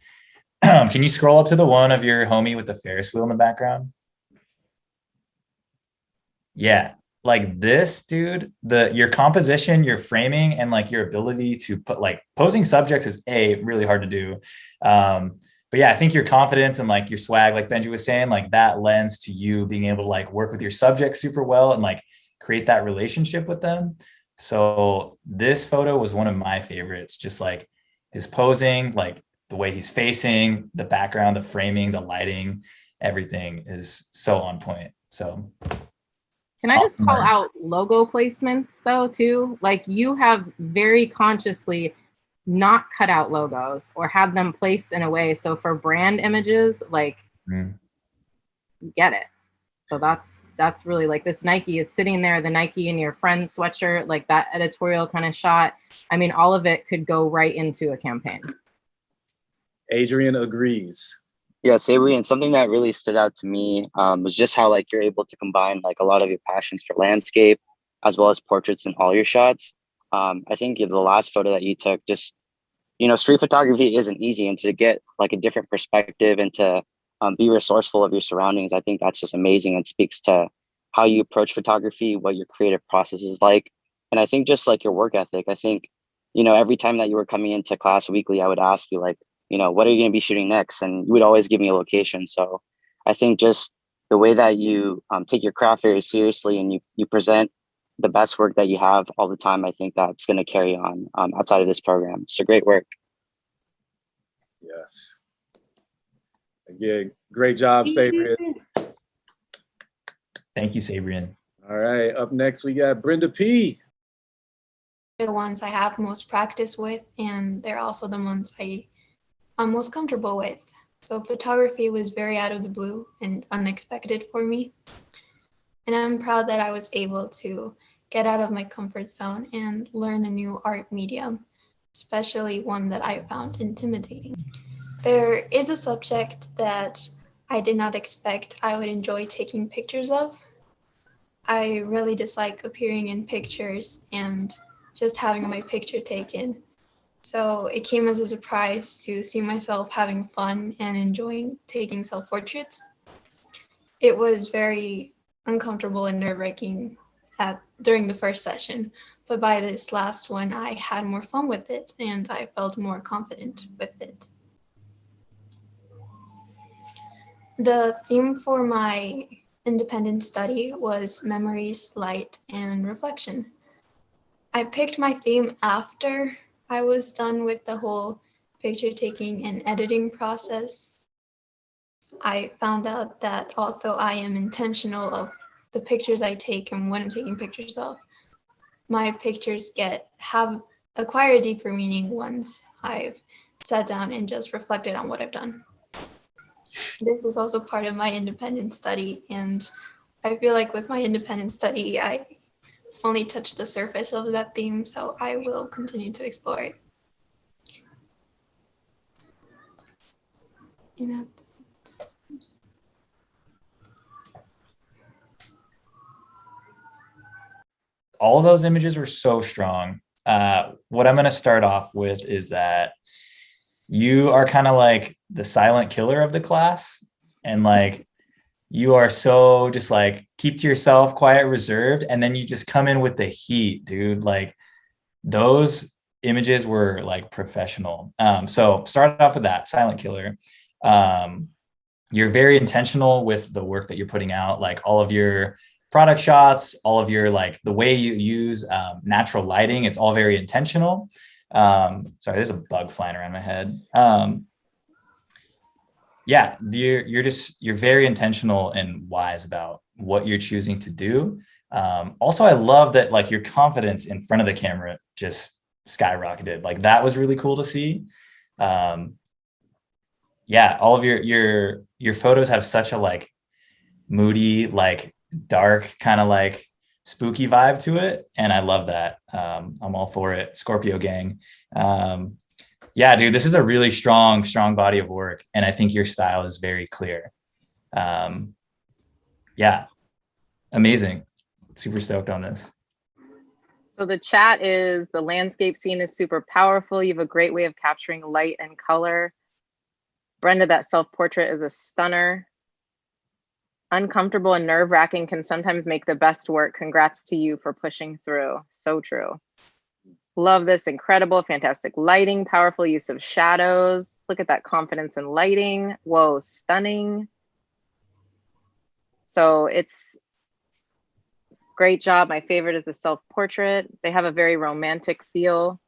Can you scroll up to the one of your homie with the Ferris wheel in the background? Yeah, like this, dude, your composition, your framing, and like your ability to put, like, posing subjects is really hard to do. But yeah, I think your confidence and like your swag, like Benji was saying, like, that lends to you being able to like work with your subjects super well and like create that relationship with them. So this photo was one of my favorites. Just like his posing, like the way he's facing, the background, the framing, the lighting, everything is so on point. So can I just call out logo placements though too? Like, you have very consciously not cut out logos or have them placed in a way. So for brand images, like, you get it. So that's really, like, this Nike is sitting there, the Nike in your friend's sweatshirt, like that editorial kind of shot. I mean, all of it could go right into a campaign. Adrian agrees. Yeah, Saibrien, something that really stood out to me was just how like you're able to combine like a lot of your passions for landscape as well as portraits in all your shots. I think the last photo that you took, just, street photography isn't easy, and to get like a different perspective and to be resourceful of your surroundings, I think that's just amazing and speaks to how you approach photography, what your creative process is like. And I think just like your work ethic, I think, every time that you were coming into class weekly, I would ask you like, what are you going to be shooting next? And you would always give me a location. So I think just the way that you take your craft very seriously and you present the best work that you have all the time, I think that's going to carry on outside of this program. So great work. Yes. Again, great job, Saibrien. Thank you, Saibrien. All right, up next we got Brenda P. The ones I have most practice with, and they're also the ones I'm most comfortable with. So photography was very out of the blue and unexpected for me. And I'm proud that I was able to get out of my comfort zone and learn a new art medium, especially one that I found intimidating. There is a subject that I did not expect I would enjoy taking pictures of. I really dislike appearing in pictures and just having my picture taken. So it came as a surprise to see myself having fun and enjoying taking self-portraits. It was very uncomfortable and nerve-wracking during the first session, But by this last one, I had more fun with it and I felt more confident with it. The theme for my independent study was memories, light, and reflection. I picked my theme after I was done with the whole picture taking and editing process. I found out that although I am intentional of the pictures I take and when I'm taking pictures of, my pictures have acquired deeper meaning once I've sat down and just reflected on what I've done. This is also part of my independent study, and I feel like with my independent study, I only touched the surface of that theme, so I will continue to explore it. All of those images were so strong. What I'm going to start off with is that you are kind of like the silent killer of the class, and like you are so just like keep to yourself, quiet, reserved, and then you just come in with the heat, dude. Like those images were like professional. So start off with that silent killer. You're very intentional with the work that you're putting out, like all of your product shots, all of your like the way you use natural lighting. It's all very intentional. Sorry, there's a bug flying around my head. Yeah, you're very intentional and wise about what you're choosing to do. Also, I love that like your confidence in front of the camera just skyrocketed. Like that was really cool to see. Yeah, all of your photos have such a like moody, like dark kind of like spooky vibe to it, and I love that. I'm all for it. Scorpio gang. Yeah, dude, this is a really strong body of work, and I think your style is very clear. Yeah, amazing. Super stoked on this. So the chat is, the landscape scene is super powerful. You have a great way of capturing light and color. Brenda, that self-portrait is a stunner. Uncomfortable and nerve-wracking can sometimes make the best work. Congrats to you for pushing through. So true. Love this. Incredible, fantastic lighting, powerful use of shadows. Look at that confidence in lighting. Whoa, stunning. So it's great job. My favorite is the self-portrait. They have a very romantic feel.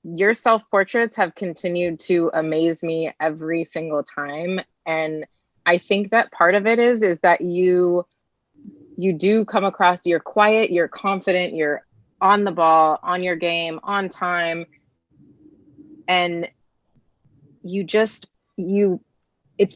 Your self-portraits have continued to amaze me every single time. And I think that part of it is that you do come across, you're quiet, you're confident, you're on the ball, on your game, on time. And it's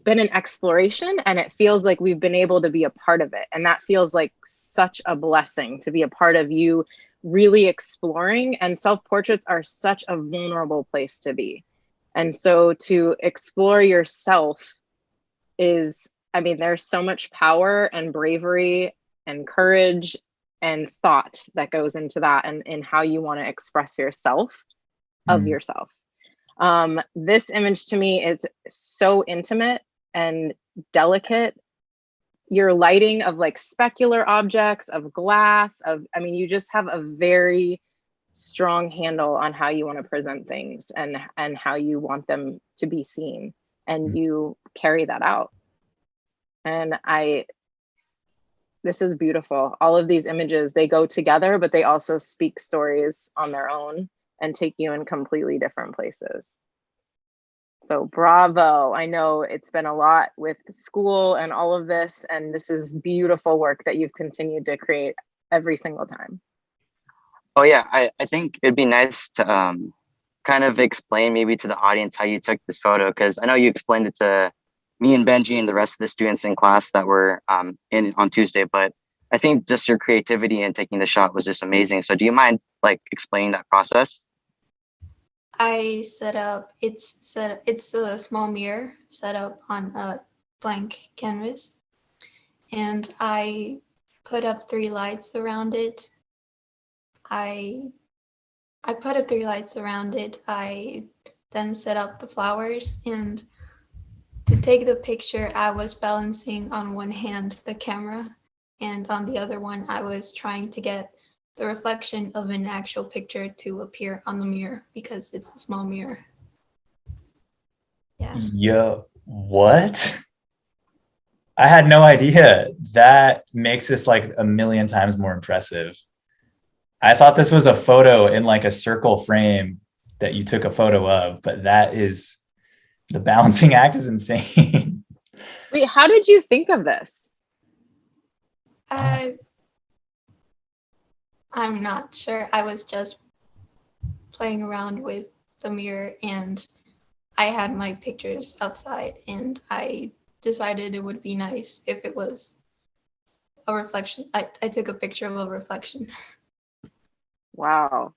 been an exploration, and it feels like we've been able to be a part of it. And that feels like such a blessing to be a part of you really exploring. And self-portraits are such a vulnerable place to be. And so to explore yourself is, I mean, there's so much power and bravery and courage and thought that goes into that, and in how you want to express yourself of yourself. This image to me is so intimate and delicate. Your lighting of like specular objects, of glass, I mean, you just have a very strong handle on how you want to present things and how you want them to be seen. And you carry that out. And this is beautiful. All of these images, they go together, but they also speak stories on their own and take you in completely different places. So bravo. I know it's been a lot with school and all of this, and this is beautiful work that you've continued to create every single time. Oh yeah, I think it'd be nice to kind of explain maybe to the audience how you took this photo, because I know you explained it to me and Benji and the rest of the students in class that were in on Tuesday, but I think just your creativity in taking the shot was just amazing. So do you mind like explaining that process? It's a small mirror set up on a blank canvas, and I put up 3 lights around it. I put up 3 lights around it. I then set up the flowers, and to take the picture, I was balancing on one hand the camera, and on the other one, I was trying to get the reflection of an actual picture to appear on the mirror because it's a small mirror. Yeah. Yo, what? I had no idea. That makes this like a million times more impressive. I thought this was a photo in like a circle frame that you took a photo of, but that is, the balancing act is insane. Wait, how did you think of this? I'm not sure. I was just playing around with the mirror and I had my pictures outside and I decided it would be nice if it was a reflection. I took a picture of a reflection. Wow.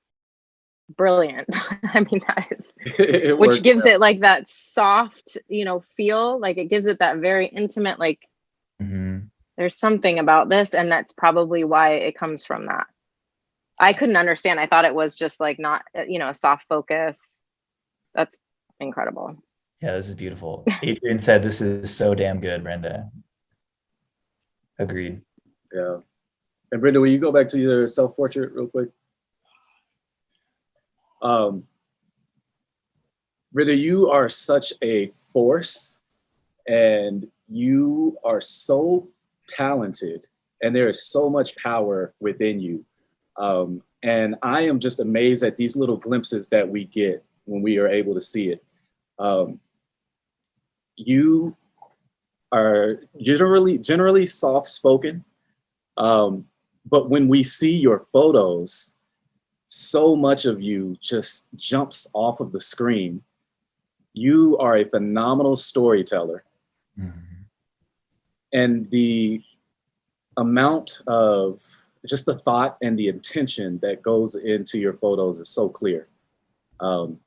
Brilliant. I mean, that is, It which worked gives out. it like that soft, feel, like it gives it that very intimate, like there's something about this, and that's probably why it comes from that. I couldn't understand. I thought it was just like not, a soft focus. That's incredible. Yeah, this is beautiful. Adrian said this is so damn good, Brenda. Agreed. Yeah. And Brenda, will you go back to your self-portrait real quick? Brenda, you are such a force and you are so talented and there is so much power within you. And I am just amazed at these little glimpses that we get when we are able to see it. You are generally soft-spoken, but when we see your photos, so much of you just jumps off of the screen. You are a phenomenal storyteller. And the amount of just the thought and the intention that goes into your photos is so clear. I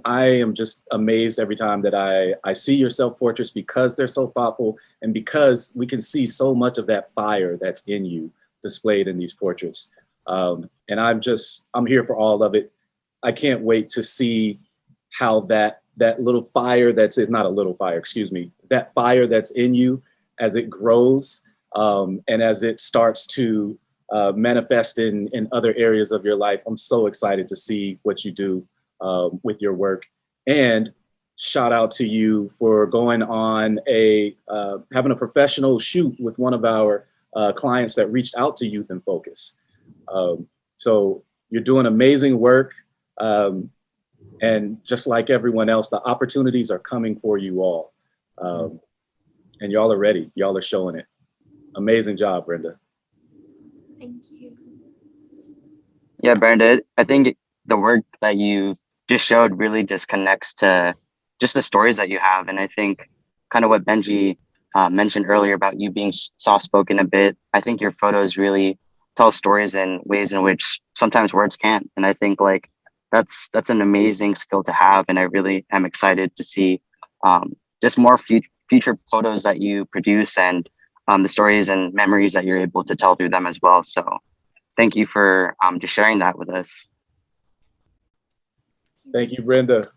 am just amazed every time that I see your self-portraits because they're so thoughtful and because we can see so much of that fire that's in you displayed in these portraits. And I'm here for all of it. I can't wait to see how that little fire it's not a little fire, excuse me, that fire that's in you as it grows and as it starts to manifest in other areas of your life. I'm so excited to see what you do with your work. And shout out to you for going on having a professional shoot with one of our clients that reached out to Youth in Focus. So you're doing amazing work. And just like everyone else, the opportunities are coming for you all. And y'all are ready. Y'all are showing it. Amazing job, Brenda. Thank you. Yeah, Brenda, I think the work that you just showed really just connects to just the stories that you have. And I think kind of what Benji mentioned earlier about you being soft-spoken a bit, I think your photos really tell stories in ways in which sometimes words can't. And I think like that's an amazing skill to have. And I really am excited to see just more future photos that you produce and the stories and memories that you're able to tell through them as well. So thank you for just sharing that with us. Thank you, Brenda.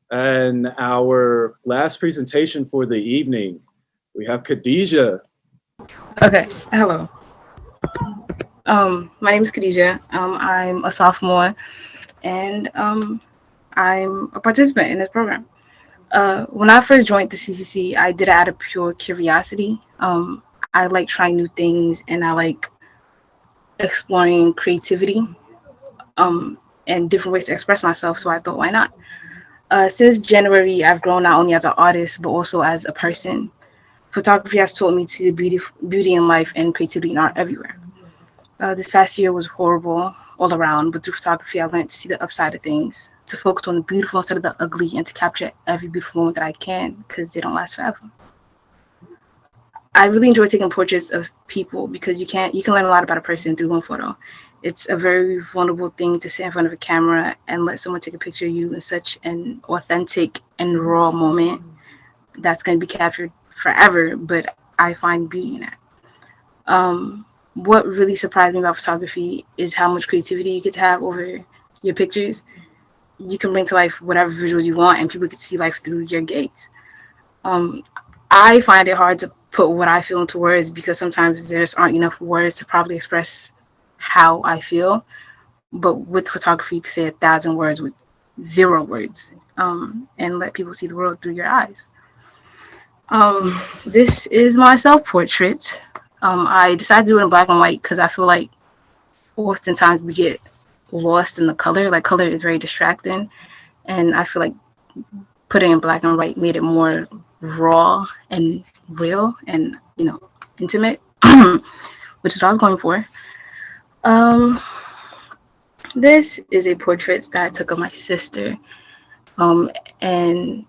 And our last presentation for the evening, we have Kx'dija. Okay, hello. My name is Kx'dija. I'm a sophomore, and I'm a participant in this program. When I first joined the CCC, I did it out of pure curiosity. I like trying new things, and I like exploring creativity and different ways to express myself, so I thought, why not? Since January, I've grown not only as an artist, but also as a person. Photography has taught me to see the beauty in life and creativity in art everywhere. This past year was horrible all around, but through photography, I learned to see the upside of things, to focus on the beautiful instead of the ugly, and to capture every beautiful moment that I can, because they don't last forever. I really enjoy taking portraits of people because you can learn a lot about a person through one photo. It's a very vulnerable thing to sit in front of a camera and let someone take a picture of you in such an authentic and raw moment that's going to be captured forever, but I find beauty in that. What really surprised me about photography is how much creativity you get to have over your pictures. You can bring to life whatever visuals you want, and people get to see life through your gaze. I find it hard to put what I feel into words because sometimes there just aren't enough words to properly express how I feel. But with photography, you can say 1,000 words with 0 words, and let people see the world through your eyes. This is my self-portrait. I decided to do it in black and white because I feel like oftentimes we get lost in the color. Like, color is very distracting, and I feel like putting in black and white made it more raw and real and, you know, intimate, which is what I was going for. This is a portrait that I took of my sister, and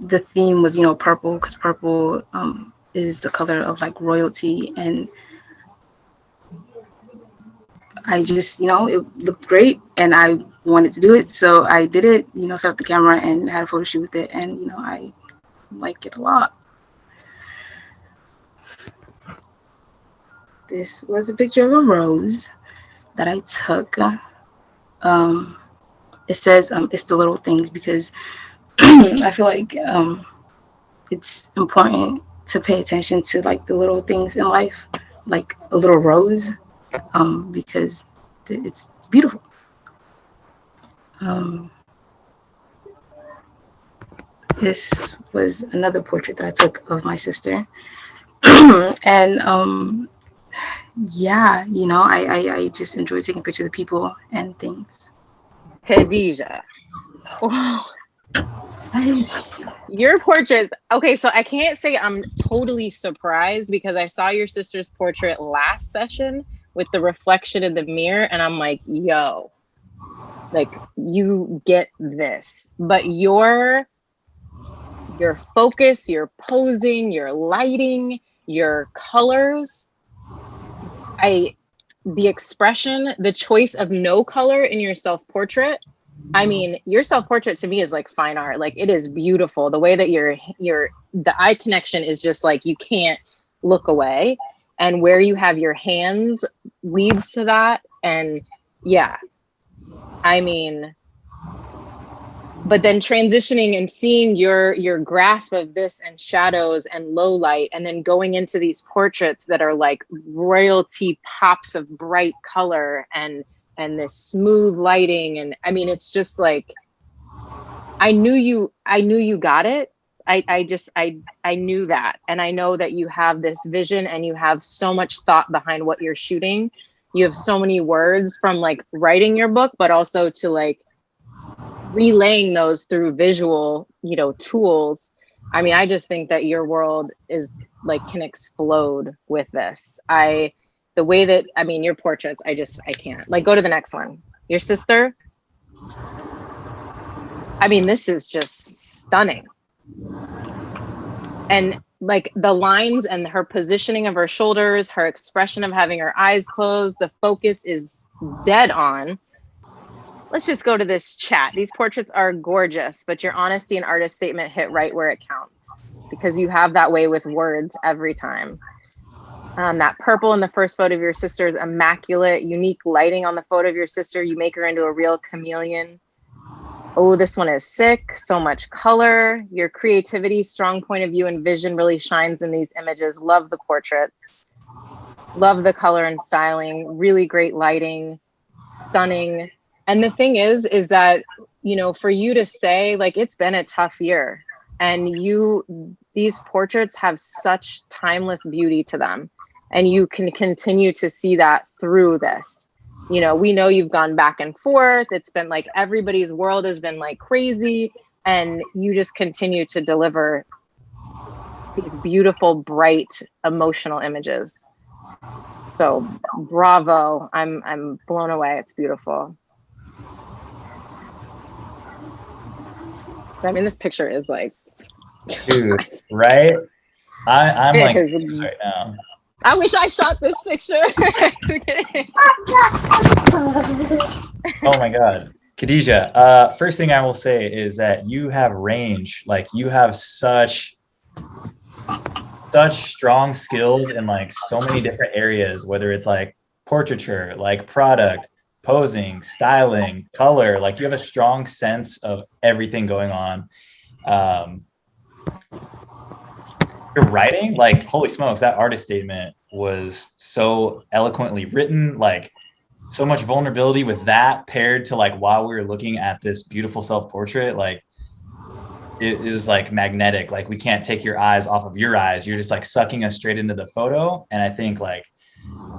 the theme was, you know, purple, because purple is the color of like royalty, and I just, you know, it looked great and I wanted to do it, so I did it, you know, set up the camera and had a photo shoot with it, and, you know, I like it a lot. This was a picture of a rose that I took. It says it's the little things, because I feel like it's important to pay attention to like the little things in life, like a little rose, because it's beautiful. This was another portrait that I took of my sister. And yeah, you know, I just enjoy taking pictures of people and things. Kx'dija. Your portraits. Okay, so I can't say I'm totally surprised, because I saw your sister's portrait last session with the reflection in the mirror, and I'm like, yo, like, you get this. But your focus, your posing, your lighting, your colors, the expression, the choice of no color in your self-portrait. I mean, your self-portrait to me is like fine art. Like, it is beautiful. The way that the eye connection is just like, you can't look away. And where you have your hands leads to that. And yeah, I mean, but then transitioning and seeing your grasp of this and shadows and low light, and then going into these portraits that are like royalty pops of bright color and this smooth lighting. And I mean, it's just like, I knew you got it. I knew that. And I know that you have this vision and you have so much thought behind what you're shooting. You have so many words from like writing your book, but also to like relaying those through visual, you know, tools. I mean, I just think that your world is like, can explode with this. The way that, I mean, your portraits, I can't. Like, go to the next one. Your sister. I mean, this is just stunning. And like the lines and her positioning of her shoulders, her expression of having her eyes closed, the focus is dead on. Let's just go to this chat. These portraits are gorgeous, but your honesty and artist statement hit right where it counts, because you have that way with words every time. That purple in the first photo of your sister is immaculate. Unique lighting on the photo of your sister. You make her into a real chameleon. Oh, this one is sick. So much color. Your creativity, strong point of view, and vision really shines in these images. Love the portraits. Love the color and styling. Really great lighting. Stunning. And the thing is that, you know, for you to say, like, it's been a tough year, and these portraits have such timeless beauty to them. And you can continue to see that through this. You know, we know you've gone back and forth. It's been like everybody's world has been like crazy, and you just continue to deliver these beautiful, bright, emotional images. So bravo. I'm blown away. It's beautiful. I mean, this picture is like, dude, right? I'm like this right now. I wish I shot this picture. Oh my God. Kx'dija, first thing I will say is that you have range. Like, you have such strong skills in like so many different areas, whether it's like portraiture, like product, posing, styling, color. Like, you have a strong sense of everything going on. Your writing, like, holy smokes, that artist statement was so eloquently written, like so much vulnerability with that paired to like while we were looking at this beautiful self-portrait, like it was like magnetic. Like we can't take your eyes off of your eyes. You're just like sucking us straight into the photo. And I think like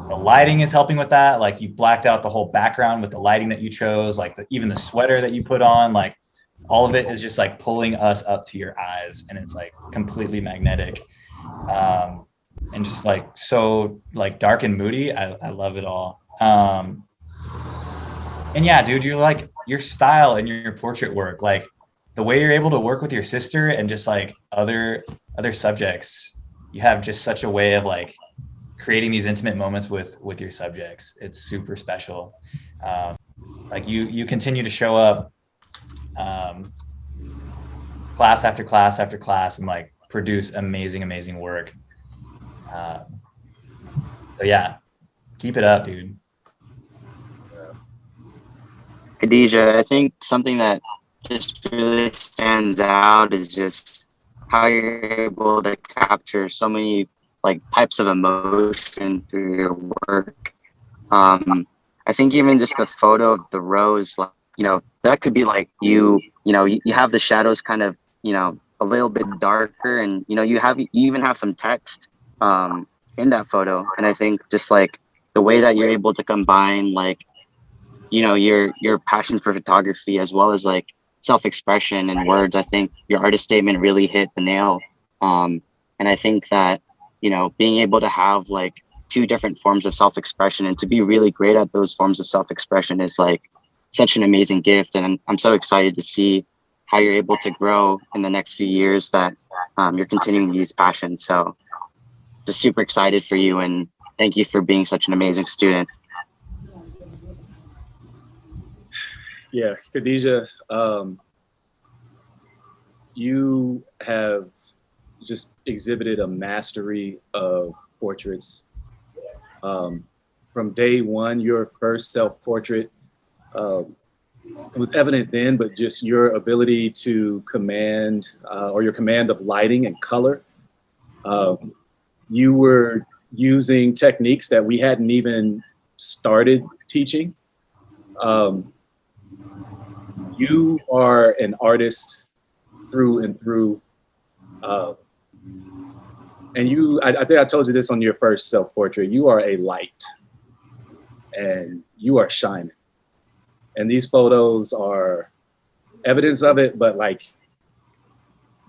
the lighting is helping with that. Like you blacked out the whole background with the lighting that you chose, like even the sweater that you put on, like all of it is just like pulling us up to your eyes, and it's like completely magnetic. And just like so like dark and moody. I love it all. And yeah, dude, you're like your style and your portrait work, like the way you're able to work with your sister and just like other subjects, you have just such a way of like creating these intimate moments with your subjects. It's super special. Like you continue to show up class after class after class and like produce amazing work. So yeah, keep it up, dude. Kx'dija, I think something that just really stands out is just how you're able to capture so many like types of emotion through your work. I think even just the photo of the rose, like, you know, that could be like you have the shadows kind of, you know, a little bit darker, and you know, you even have some text in that photo. And I think just like the way that you're able to combine like, you know, your passion for photography as well as like self-expression and words, I think your artist statement really hit the nail. And I think that, you know, being able to have like two different forms of self-expression and to be really great at those forms of self-expression is like such an amazing gift. And I'm so excited to see how you're able to grow in the next few years, that you're continuing these passions. So just super excited for you, and thank you for being such an amazing student. Yeah, Kx'dija, you have just exhibited a mastery of portraits. From day one, your first self-portrait, it was evident then, but just your ability to command or your command of lighting and color. You were using techniques that we hadn't even started teaching. You are an artist through and through. And I think I told you this on your first self-portrait, you are a light and you are shining. And these photos are evidence of it, but like,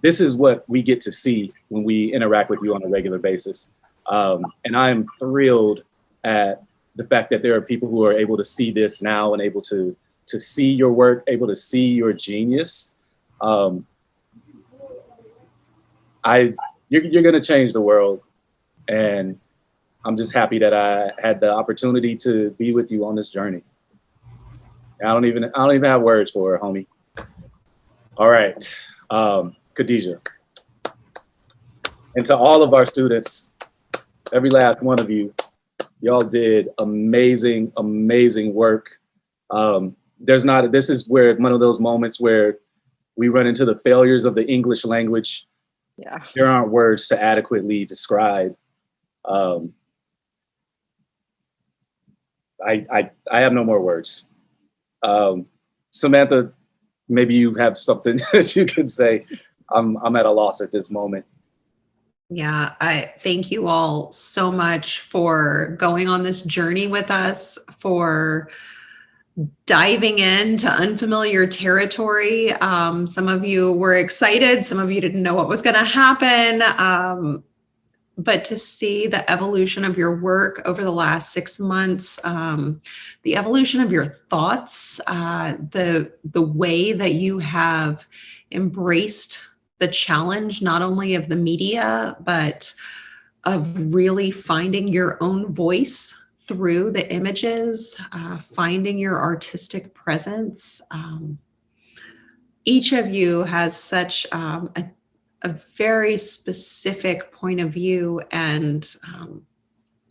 this is what we get to see when we interact with you on a regular basis. And I'm thrilled at the fact that there are people who are able to see this now and able to see your work, able to see your genius. You're gonna change the world. And I'm just happy that I had the opportunity to be with you on this journey. I don't even have words for it, homie. All right, Kx'dija. And to all of our students, every last one of you, y'all did amazing work. This is where one of those moments where we run into the failures of the English language. Yeah. There aren't words to adequately describe. I have no more words. Samantha, maybe you have something that you could say. I'm at a loss at this moment. Yeah, I thank you all so much for going on this journey with us, for diving into unfamiliar territory. Some of you were excited, some of you didn't know what was going to happen. But to see the evolution of your work over the last 6 months, the evolution of your thoughts, the way that you have embraced the challenge, not only of the media, but of really finding your own voice through the images, finding your artistic presence. Each of you has such a very specific point of view, and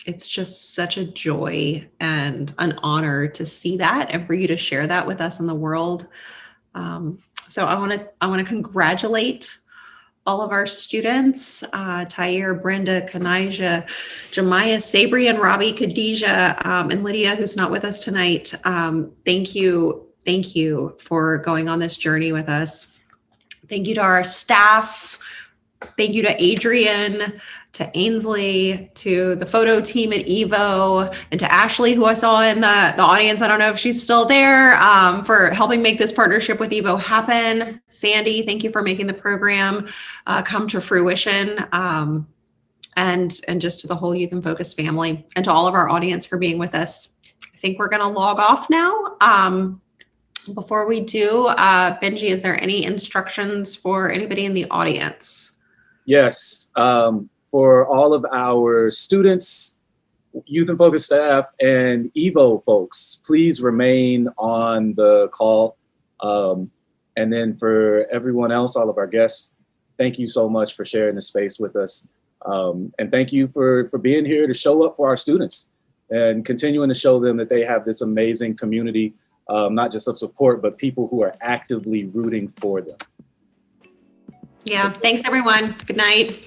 it's just such a joy and an honor to see that and for you to share that with us in the world. So I want to congratulate all of our students, Tyeir, Brenda, Kx'dija, Jimius, Saibrien, Rabiy, Kx'dija, and Lydia, who's not with us tonight. Thank you for going on this journey with us. Thank you to our staff. Thank you to Adrian, to Ainsley, to the photo team at Evo, and to Ashley, who I saw in the audience. I don't know if she's still there, for helping make this partnership with Evo happen. Sandy, thank you for making the program come to fruition. And just to the whole Youth in Focus family, and to all of our audience for being with us. I think we're going to log off now. Before we do, Benji, is there any instructions for anybody in the audience? Yes, for all of our students, Youth in Focus staff, and Evo folks, please remain on the call. And then for everyone else, all of our guests, thank you so much for sharing the space with us. And thank you for being here to show up for our students and continuing to show them that they have this amazing community, not just of support, but people who are actively rooting for them. Yeah, thanks everyone. Good night.